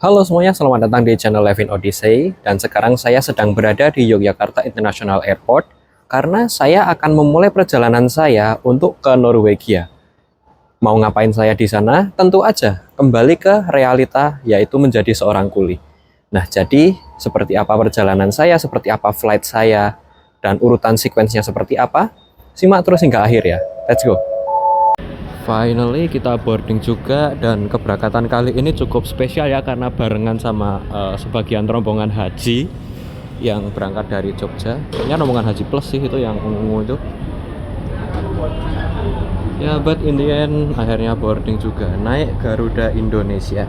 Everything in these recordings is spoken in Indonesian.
Halo semuanya, selamat datang di channel Levin Odyssey. Dan sekarang saya sedang berada di Yogyakarta International Airport karena saya akan memulai perjalanan saya untuk ke Norwegia. Mau ngapain saya di sana? Tentu aja kembali ke realita, yaitu menjadi seorang kuli. Nah, jadi seperti apa perjalanan saya, seperti apa flight saya, dan urutan sequence-nya seperti apa? Simak terus hingga akhir ya. Let's go. Finally kita boarding juga, dan keberangkatan kali ini cukup spesial ya karena barengan sama sebagian rombongan haji yang berangkat dari Jogja. Kayaknya rombongan haji plus sih itu yang ungu itu. Ya, but in the end akhirnya boarding juga, naik Garuda Indonesia.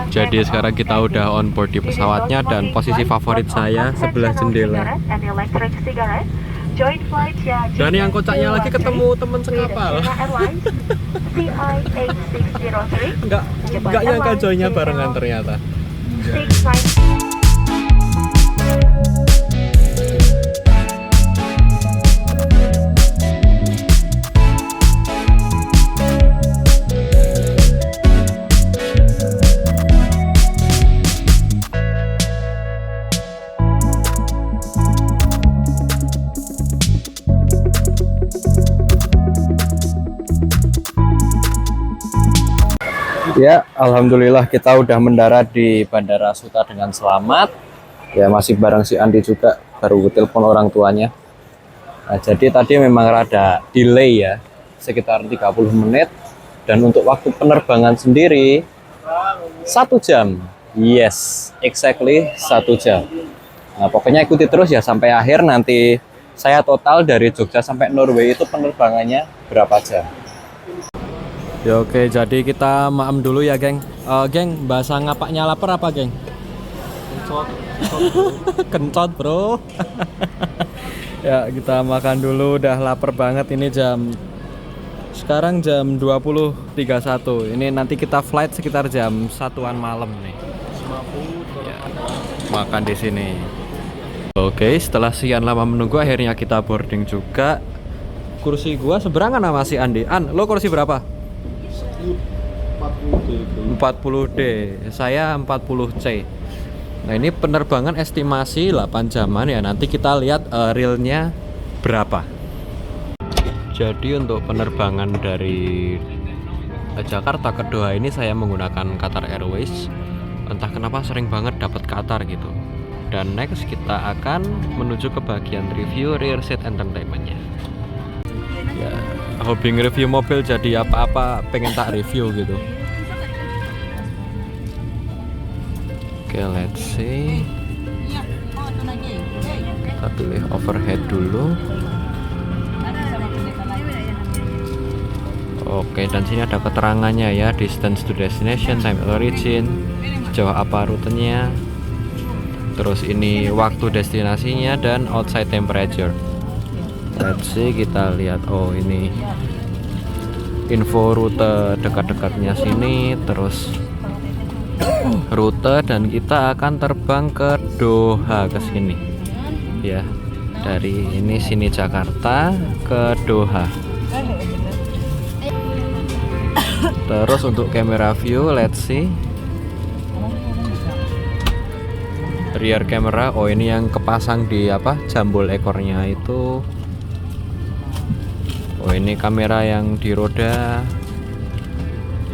Jadi sekarang kita udah on board di pesawatnya dan posisi favorit saya sebelah jendela. Dan yang kocaknya lagi ketemu temen sekapal. Enggak nyangka joinnya barengan ternyata. Ya, alhamdulillah kita udah mendarat di Bandara Suta dengan selamat. Ya, masih bareng si Andi juga, baru telepon orang tuanya. Nah, jadi tadi memang rada delay ya, sekitar 30 menit. Dan untuk waktu penerbangan sendiri 1 jam. Yes, exactly 1 jam. Nah, pokoknya ikuti terus ya sampai akhir, nanti saya total dari Jogja sampai Norway itu penerbangannya berapa jam. Ya oke, jadi kita maem dulu ya geng. Geng, bahasa ngapaknya lapar apa geng? Kencot. Kencot bro. Ya kita makan dulu, udah lapar banget. Ini sekarang jam 20.31. Ini nanti kita flight sekitar jam 1-an malam nih. Ya, makan di sini. Oke, setelah sekian lama menunggu akhirnya kita boarding juga. Kursi gua seberangan sama si Andi. Lo kursi berapa? 40D, saya 40C. Nah, ini penerbangan estimasi 8 jaman ya. Nanti kita lihat realnya berapa. Jadi untuk penerbangan dari Jakarta ke Doha ini saya menggunakan Qatar Airways. Entah kenapa sering banget dapat Qatar gitu. Dan next kita akan menuju ke bagian review rear seat entertainment-nya. Ya, hobi nge-review mobil, jadi apa-apa pengen tak review gitu. Oke, let's see. Kita pilih overhead dulu. Oke, dan sini ada keterangannya ya, distance to destination, time of origin, sejauh apa rutenya, terus ini waktu destinasinya dan outside temperature. Let's see, kita lihat. Oh, ini info rute dekat-dekatnya sini, terus rute, dan kita akan terbang ke Doha ke sini. Ya, dari sini Jakarta ke Doha. Terus untuk camera view, let's see. Rear camera, oh ini yang kepasang di jambul ekornya itu. Oh, ini kamera yang di roda.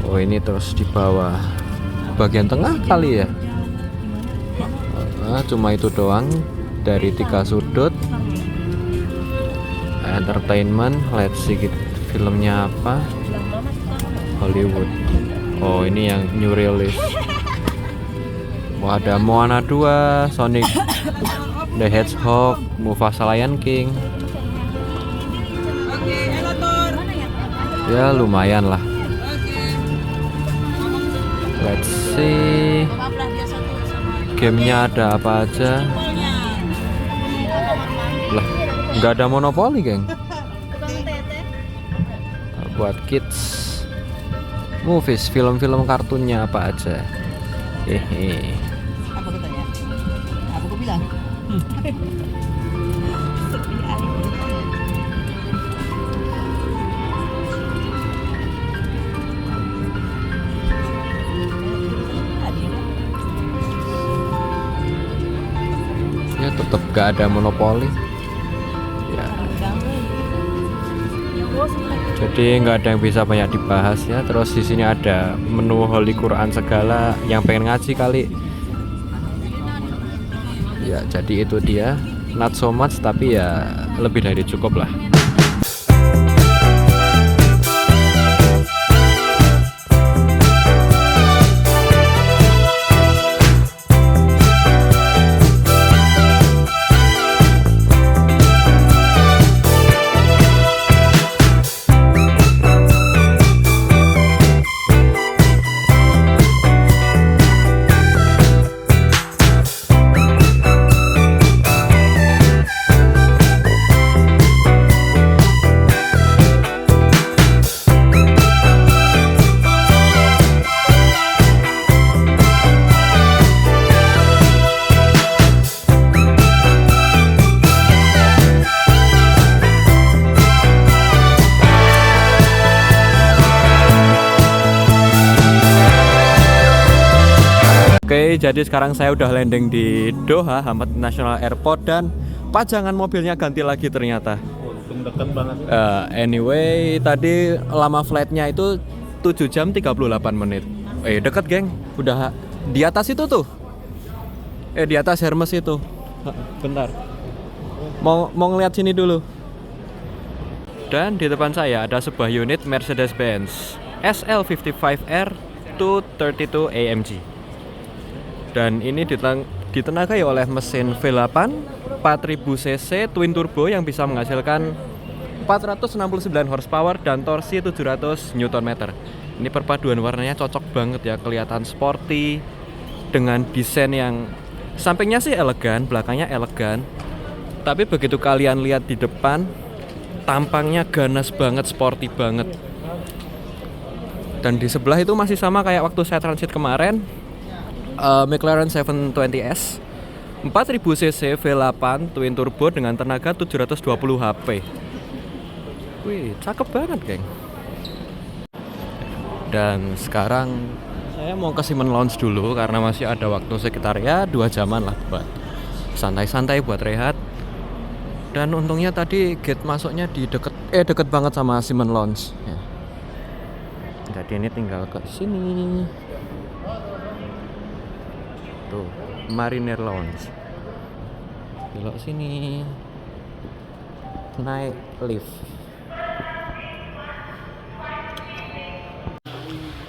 Oh, ini terus di bawah bagian tengah kali ya. Cuma itu doang dari 3 sudut. Entertainment, let's see filmnya apa. Hollywood. Oh, ini yang new release. Oh, ada Moana 2, Sonic the Hedgehog, Mufasa Lion King. Ya lumayan lah. Let's see. Gamenya ada apa aja? Lah, nggak ada monopoli geng. Buat kids. Movies, film-film kartunnya apa aja? Hehe. Apa katanya? Apa gue bilang? tetap gak ada monopoli ya. Jadi nggak ada yang bisa banyak dibahas ya. Terus di sini ada menu Holy Quran segala, yang pengen ngaji kali ya. Jadi itu dia, not so much tapi ya lebih dari cukup lah. Oke, jadi sekarang saya udah landing di Doha Hamad International Airport dan pajangan mobilnya ganti lagi ternyata. Untung deket banget. Anyway, tadi lama flightnya itu 7 jam 38 menit. Deket geng, udah di atas itu tuh. Di atas Hermes itu. Bentar. Mau ngeliat sini dulu. Dan di depan saya ada sebuah unit Mercedes-Benz SL55R 232 AMG. Dan ini ditenagai oleh mesin V8 4000 cc twin turbo yang bisa menghasilkan 469 horsepower dan torsi 700 Nm. Ini perpaduan warnanya cocok banget ya, kelihatan sporty dengan desain yang sampingnya sih elegan, belakangnya elegan. Tapi begitu kalian lihat di depan, tampangnya ganas banget, sporty banget. Dan di sebelah itu masih sama kayak waktu saya transit kemarin. McLaren 720S 4000 cc V8 twin turbo dengan tenaga 720 HP. Wih, cakep banget geng. Dan sekarang saya mau ke Simon Lounge dulu karena masih ada waktu sekitar ya 2 jaman lah buat santai-santai, buat rehat. Dan untungnya tadi gate masuknya di deket banget sama Simon Lounge ya. Jadi ini tinggal ke sini. Tuh, Mariner Lounge. Belok sini. Naik lift.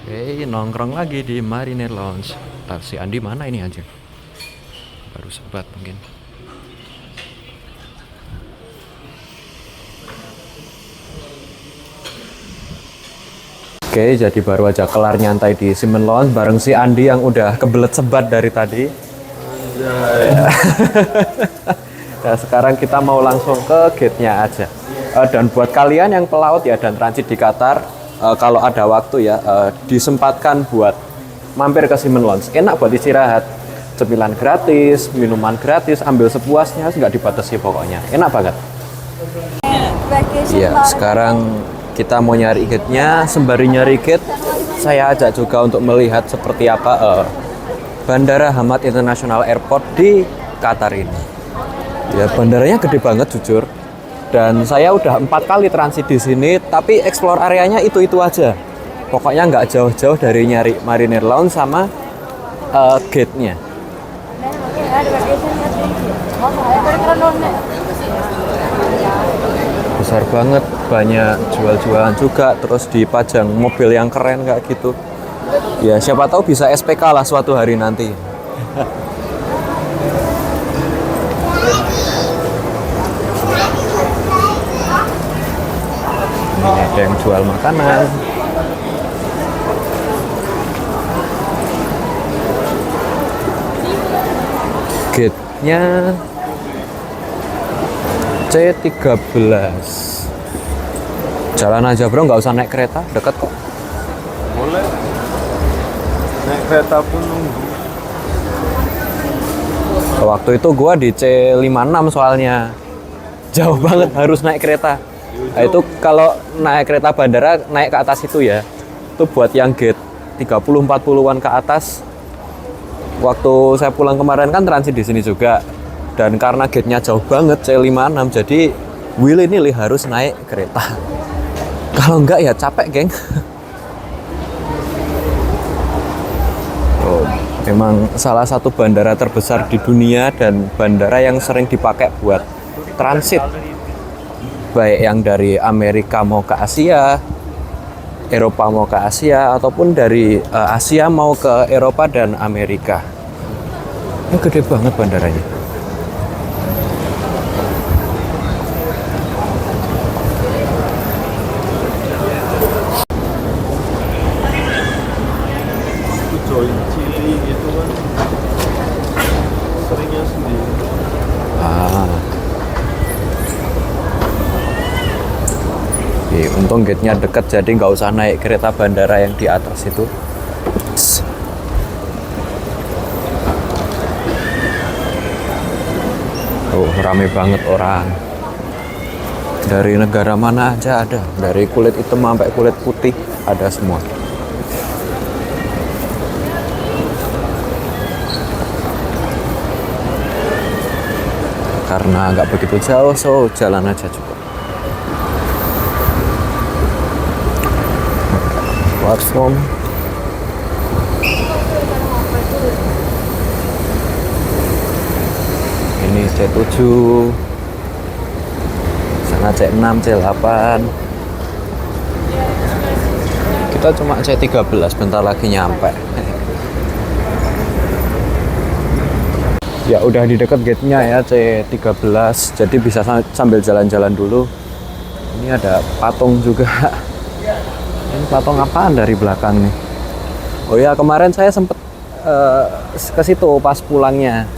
Oke, nongkrong lagi di Mariner Lounge. Ntar si Andi mana ini aja? Baru sempat mungkin. Oke, jadi baru aja kelar nyantai di Simon Lounge bareng si Andi yang udah kebelet sebat dari tadi. Nah, sekarang kita mau langsung ke gate-nya aja. Dan buat kalian yang pelaut ya dan transit di Qatar, kalau ada waktu ya, disempatkan buat mampir ke Simon Lounge. Enak buat istirahat, cemilan gratis, minuman gratis, ambil sepuasnya, nggak dibatasi pokoknya. Enak banget. Iya, sekarang kita mau nyari gate-nya. Sembari nyari gate, saya ajak juga untuk melihat seperti apa Bandara Hamad International Airport di Qatar ini. Ya, bandaranya gede banget jujur. Dan saya udah 4 kali transit di sini, tapi explore areanya itu-itu aja. Pokoknya nggak jauh-jauh dari nyari Mariner Lounge sama gate-nya. Besar banget, banyak jual-jualan juga, terus dipajang mobil yang keren kayak gitu. Ya siapa tahu bisa SPK lah suatu hari nanti. Ini ada yang jual makanan. Gate-nya C13. Jalan aja bro, nggak usah naik kereta, dekat kok. Boleh. Naik kereta pun nunggu. Waktu itu gua di C56 soalnya. Jauh banget, harus naik kereta. Nah, itu kalau naik kereta bandara, naik ke atas itu ya. Itu buat yang gate 30-40-an ke atas. Waktu saya pulang kemarin kan transit di sini juga. Dan karena gate-nya jauh banget C56, jadi Will ini harus naik kereta. Kalau enggak ya capek, geng. Oh, memang salah satu bandara terbesar di dunia dan bandara yang sering dipakai buat transit. Baik yang dari Amerika mau ke Asia, Eropa mau ke Asia, ataupun dari Asia mau ke Eropa dan Amerika. Ini gede banget bandaranya. join Chili gitu kan seringnya sendiri. Untung gate-nya deket, jadi nggak usah naik kereta bandara yang di atas itu. Oh, rame banget orang. Dari negara mana aja ada, dari kulit hitam sampai kulit putih ada semua. Karena nggak begitu jauh, so jalan aja cukup. Platform. Ini C7, sana C6, C8. Kita cuma C13, bentar lagi nyampe. Ya udah di dekat gate-nya ya, C13, jadi bisa sambil jalan-jalan dulu. Ini ada patung juga. Ini patung apaan dari belakang nih? Oh ya, kemarin saya sempet ke situ pas pulangnya.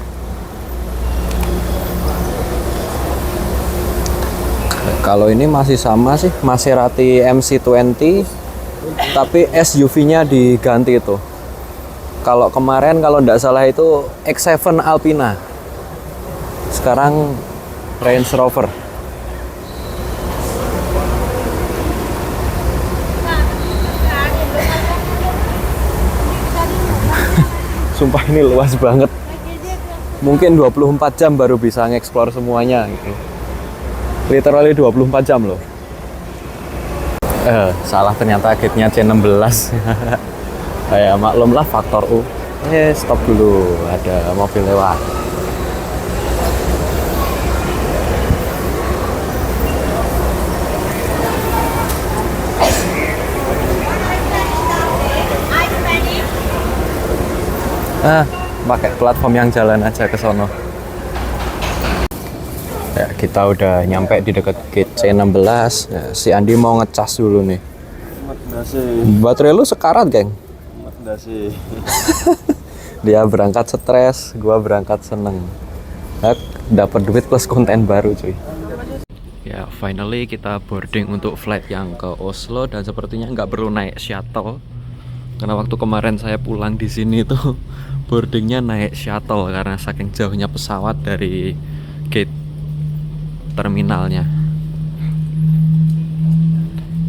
Kalau ini masih sama sih, Maserati MC20, tapi SUV-nya diganti itu. Kalau kemarin kalau nggak salah itu X7 Alpina, sekarang Range Rover. Sumpah ini luas banget. Mungkin 24 jam baru bisa nge-explore semuanya gitu. Literally 24 jam loh. Salah, ternyata gate-nya C16. Ya maklum lah, faktor U. Stop dulu, ada mobil lewat. Pakai platform yang jalan aja ke sono. Ya, kita udah nyampe di dekat gate C16. Ya, si Andi mau ngecas dulu nih. Baterai lu sekarat, geng. Sih. Dia berangkat stres, gua berangkat seneng. Dapat duit plus konten baru, cuy. Ya, finally kita boarding untuk flight yang ke Oslo, dan sepertinya nggak perlu naik shuttle. Karena waktu kemarin saya pulang di sini tuh boardingnya naik shuttle karena saking jauhnya pesawat dari gate terminalnya.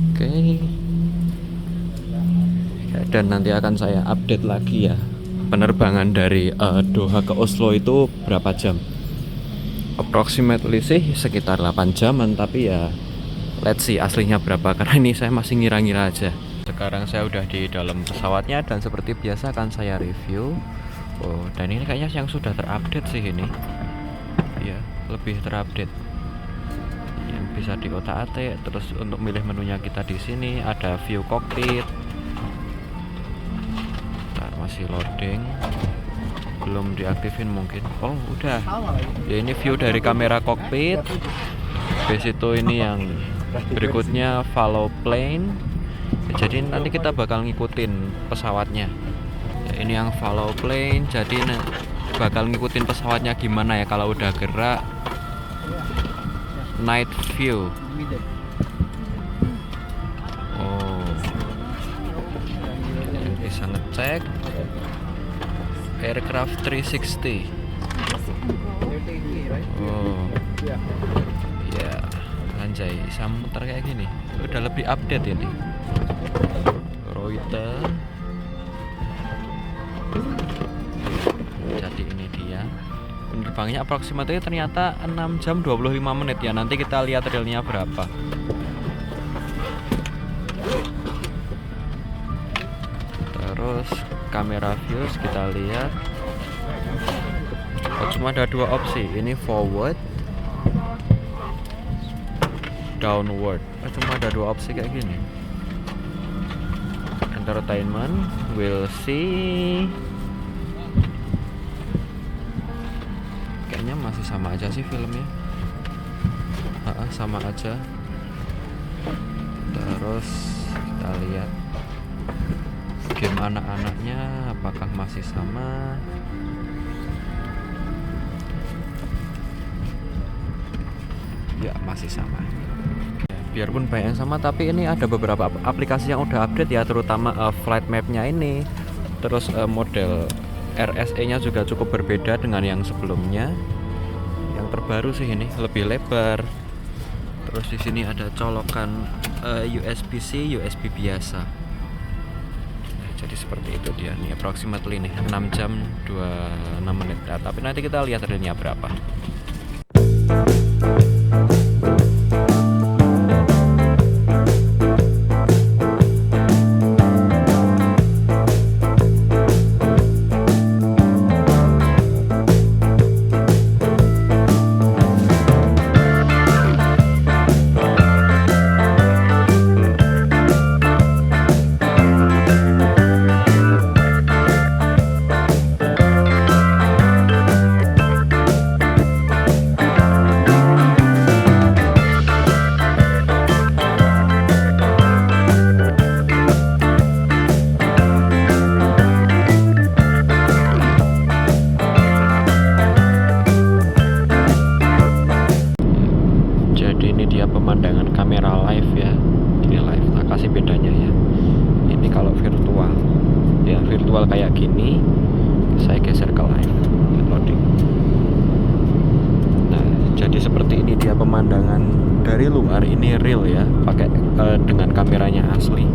Oke. Dan nanti akan saya update lagi ya, penerbangan dari Doha ke Oslo itu berapa jam. Approximately sih sekitar 8 jaman, tapi ya let's see aslinya berapa, karena ini saya masih ngira-ngira aja. Sekarang saya udah di dalam pesawatnya dan seperti biasa akan saya review. Oh, dan ini kayaknya yang sudah terupdate sih ini. Ya, lebih terupdate. Yang bisa diotak-atik, terus untuk milih menunya kita di sini ada view cockpit. Masih loading, belum diaktifin mungkin. Oh udah ya, ini view dari kamera kokpit. Habis itu ini yang berikutnya follow plane. Ya, jadi nanti kita bakal ngikutin pesawatnya ya, ini yang follow plane, jadi bakal ngikutin pesawatnya gimana ya kalau udah gerak. Night view. Bisa ngecek aircraft 360. Oh ya, anjay, bisa muter kayak gini. Udah lebih update ini. Reuters. Jadi ini dia Terbangnya approximately ternyata 6 jam 25 menit ya. Nanti kita lihat realnya berapa. Terus kamera views kita lihat. Oh, cuma ada dua opsi. Ini forward, downward. Oh, cuma ada dua opsi kayak gini. Entertainment, we'll see. Kayaknya masih sama aja sih filmnya. Sama aja. Terus kita lihat game anak-anaknya apakah masih sama. Ya, masih sama. Biarpun banyak yang sama, tapi ini ada beberapa aplikasi yang udah update ya, terutama flight map-nya ini. Terus model RSE-nya juga cukup berbeda dengan yang sebelumnya. Yang terbaru sih ini lebih lebar. Terus di sini ada colokan USB-C, USB biasa. Nah, jadi seperti itu dia nih, approximately nih 6 jam 26 menit. Nah, tapi nanti kita lihat realnya berapa. Pemandangan kamera live ya, ini live. Nah, kasih bedanya ya, ini kalau virtual ya, virtual kayak gini, saya geser ke live loading. Nah, jadi seperti ini dia pemandangan dari luar, ini real ya, pakai dengan kameranya asli.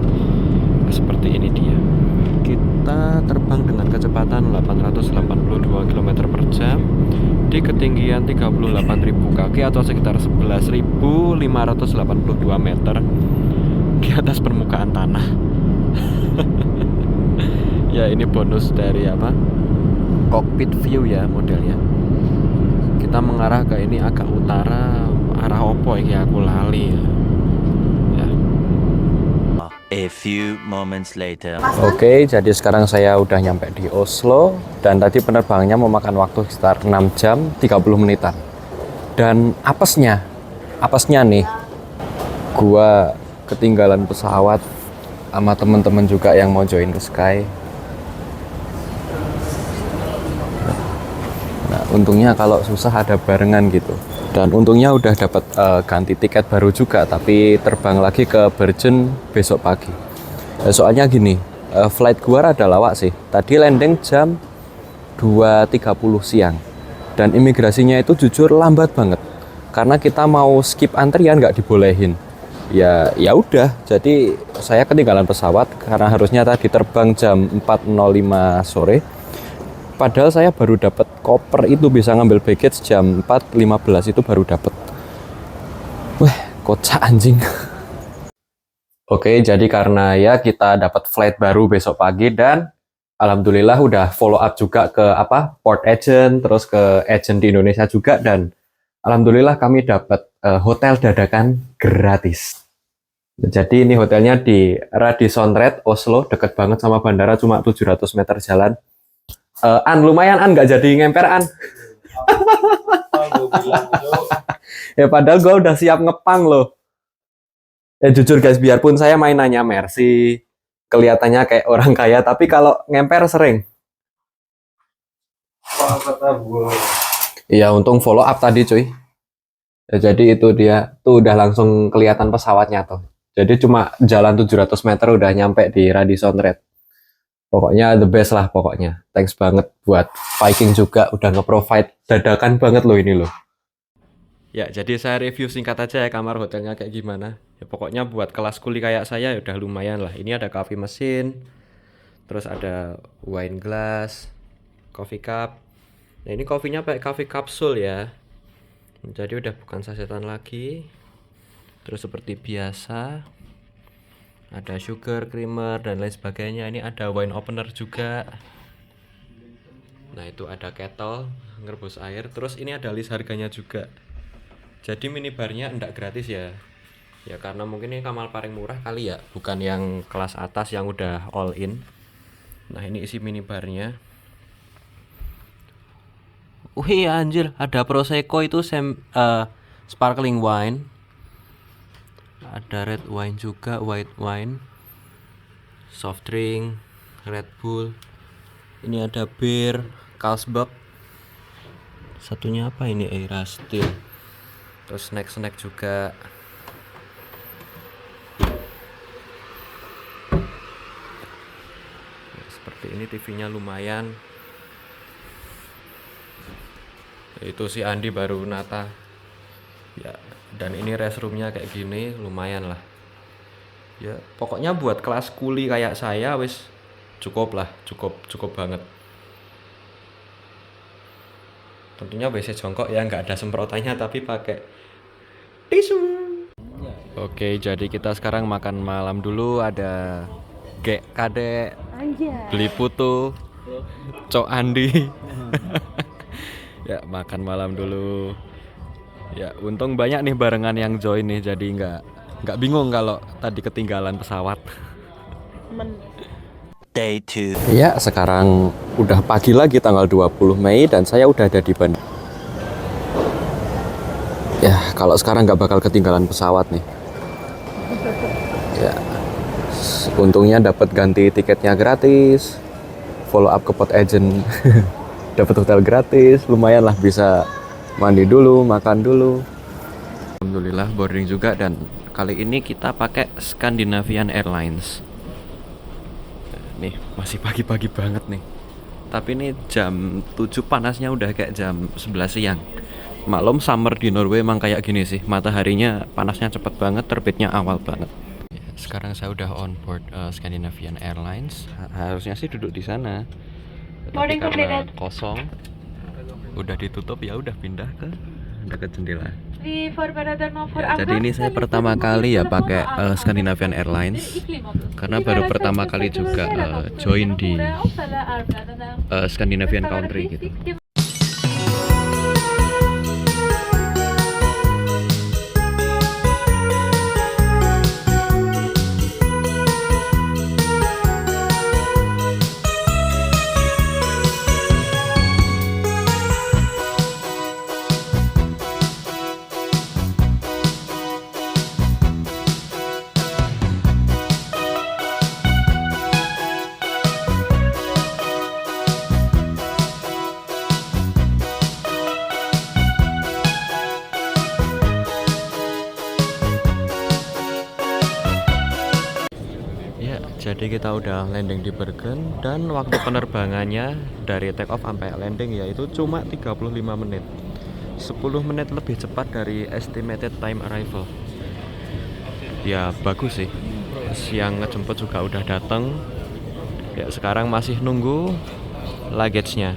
Nah, seperti ini dia. Kita terbang dengan kecepatan 882 km per jam di ketinggian 38.000 kaki atau sekitar 11.582 meter di atas permukaan tanah. Ya, ini bonus dari apa? Cockpit view ya modelnya. Kita mengarah ke ini agak utara, arah opo ya, aku lali ya. A few moments later. Oke, jadi sekarang saya udah nyampe di Oslo dan tadi penerbangannya memakan waktu sekitar 6 jam 30 menitan. Dan apesnya nih, gua ketinggalan pesawat sama temen-temen juga yang mau join ke Sky. Nah, untungnya kalau susah ada barengan gitu. Dan untungnya udah dapat ganti tiket baru juga, tapi terbang lagi ke Bergen besok pagi. Soalnya gini, flight gua rada lawak sih. Tadi landing jam 2.30 siang. Dan imigrasinya itu jujur lambat banget. Karena kita mau skip antrian nggak dibolehin. Ya udah, jadi saya ketinggalan pesawat karena harusnya tadi terbang jam 4.05 sore. Padahal saya baru dapat koper itu, bisa ngambil baggage jam 4.15 itu baru dapat. Wah, kocak anjing. Oke, jadi karena ya kita dapat flight baru besok pagi dan alhamdulillah udah follow up juga ke port agent, terus ke agent di Indonesia juga, dan alhamdulillah kami dapat hotel dadakan gratis. Jadi ini hotelnya di Radisson Red, Oslo, deket banget sama bandara, cuma 700 meter jalan. Lumayan nggak jadi ngemper ya, padahal gue udah siap ngepang loh. Ya jujur guys, biarpun saya mainannya Mercy, kelihatannya kayak orang kaya, tapi kalau ngemper sering. Iya, untung follow up tadi cuy. Ya, jadi itu dia tuh udah langsung kelihatan pesawatnya tuh. Jadi cuma jalan 700 meter udah nyampe di Radisson Red. Pokoknya the best lah pokoknya. Thanks banget buat Viking juga udah nge-provide dadakan banget loh ini loh. Ya, jadi saya review singkat aja ya kamar hotelnya kayak gimana. Ya pokoknya buat kelas kuli kayak saya ya udah lumayan lah. Ini ada coffee mesin, terus ada wine glass, coffee cup, Nah ini kopinya pakai coffee kapsul ya, jadi udah bukan sasetan lagi. Terus seperti biasa ada sugar, creamer dan lain sebagainya. Ini ada wine opener juga. Nah itu ada kettle ngerebus air. Terus ini ada list harganya juga. Jadi minibarnya enggak gratis ya. Ya karena mungkin ini kamar paling murah kali ya, bukan yang kelas atas yang udah all in. Nah ini isi minibarnya. Wih anjir, ada prosecco itu sparkling wine. Ada red wine juga, white wine, soft drink, Red Bull. Ini ada bir, Carlsberg. Satunya apa ini? Erastil. Terus snack juga. Nah, seperti ini TV-nya lumayan. Itu si Andi baru nata. Ya, dan ini restroomnya kayak gini, lumayan lah. Ya, pokoknya buat kelas kuli kayak saya wis cukup lah, cukup banget. Tentunya WC jongkok ya, nggak ada semprotannya tapi pakai tisu. Oke, jadi kita sekarang makan malam dulu. Ada Kadek, beli putu, Cok Andi. Ya, makan malam dulu. Ya, untung banyak nih barengan yang join nih, jadi nggak bingung kalau tadi ketinggalan pesawat. Day 2. Ya, sekarang udah pagi lagi tanggal 20 Mei dan saya udah ada di Bandung. Ya, kalau sekarang nggak bakal ketinggalan pesawat nih. Ya, untungnya dapat ganti tiketnya gratis, follow up ke pot agent, dapat hotel gratis, lumayan lah, bisa mandi dulu, makan dulu. Alhamdulillah boarding juga, dan kali ini kita pakai Scandinavian Airlines. Nih masih pagi-pagi banget nih, tapi ini jam 7 panasnya udah kayak jam 11 siang. Maklum summer di Norway emang kayak gini sih, mataharinya panasnya cepet banget, terbitnya awal banget. Ya, sekarang saya udah on board Scandinavian Airlines. Harusnya sih duduk di sana, tapi karena kosong udah ditutup, ya udah pindah ke dekat jendela. Ya, jadi ini saya pertama kali ya pakai Scandinavian Airlines, karena baru pertama kali juga join di Scandinavian Country gitu. Jadi kita udah landing di Bergen, dan waktu penerbangannya dari take off sampai landing yaitu cuma 35 menit. 10 menit lebih cepat dari estimated time arrival. Ya bagus sih. Yang ngejemput juga udah datang. Ya sekarang masih nunggu luggage-nya.